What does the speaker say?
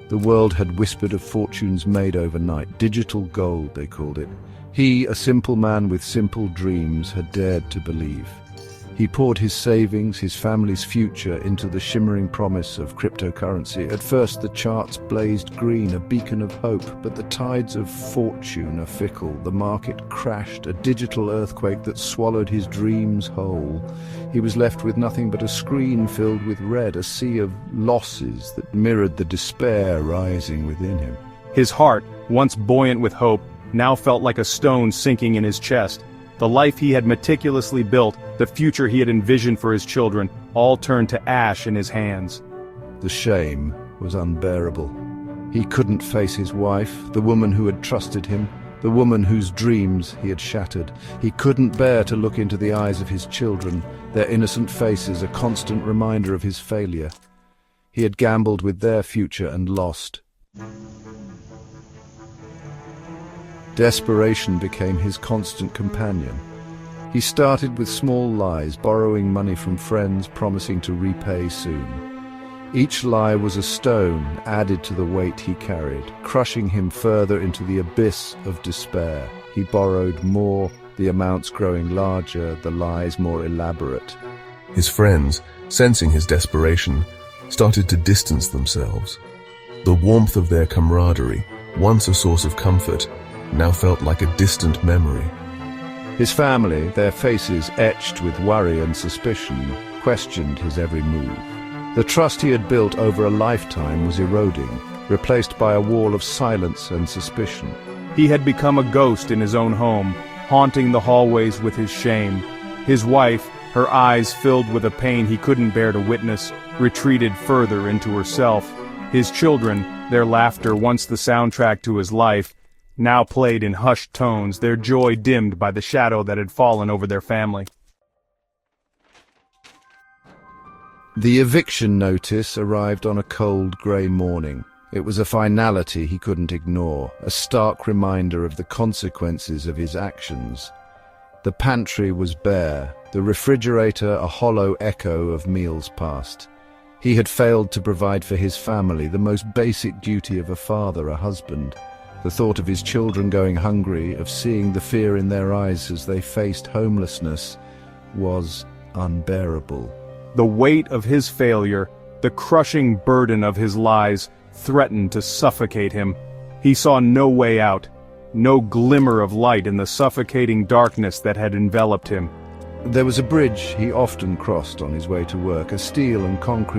The world had whispered of fortunes made overnight. Digital gold, they called it. He, a simple man with simple dreams, had dared to believe. He poured his savings, his family's future, into the shimmering promise of cryptocurrency. At first the charts blazed green, a beacon of hope, but the tides of fortune are fickle. The market crashed, a digital earthquake that swallowed his dreams whole. He was left with nothing but a screen filled with red, a sea of losses that mirrored the despair rising within him. His heart, once buoyant with hope, now felt like a stone sinking in his chest. The life he had meticulously built, the future he had envisioned for his children, all turned to ash in his hands. The shame was unbearable. He couldn't face his wife, the woman who had trusted him, the woman whose dreams he had shattered. He couldn't bear to look into the eyes of his children, their innocent faces a constant reminder of his failure. He had gambled with their future and lost. Desperation became his constant companion. He started with small lies, borrowing money from friends, promising to repay soon. Each lie was a stone added to the weight he carried, crushing him further into the abyss of despair. He borrowed more, the amounts growing larger, the lies more elaborate. His friends, sensing his desperation, started to distance themselves. The warmth of their camaraderie, once a source of comfort, now felt like a distant memory. His family, their faces etched with worry and suspicion, questioned his every move. The trust he had built over a lifetime was eroding, replaced by a wall of silence and suspicion. He had become a ghost in his own home, haunting the hallways with his shame. His wife, her eyes filled with a pain he couldn't bear to witness, retreated further into herself. His children, their laughter once the soundtrack to his life, now played in hushed tones, their joy dimmed by the shadow that had fallen over their family. The eviction notice arrived on a cold, grey morning. It was a finality he couldn't ignore, a stark reminder of the consequences of his actions. The pantry was bare, the refrigerator a hollow echo of meals past. He had failed to provide for his family, the most basic duty of a father, a husband. The thought of his children going hungry, of seeing the fear in their eyes as they faced homelessness, was unbearable. The weight of his failure, the crushing burden of his lies, threatened to suffocate him. He saw no way out, no glimmer of light in the suffocating darkness that had enveloped him. There was a bridge he often crossed on his way to work, a steel and concrete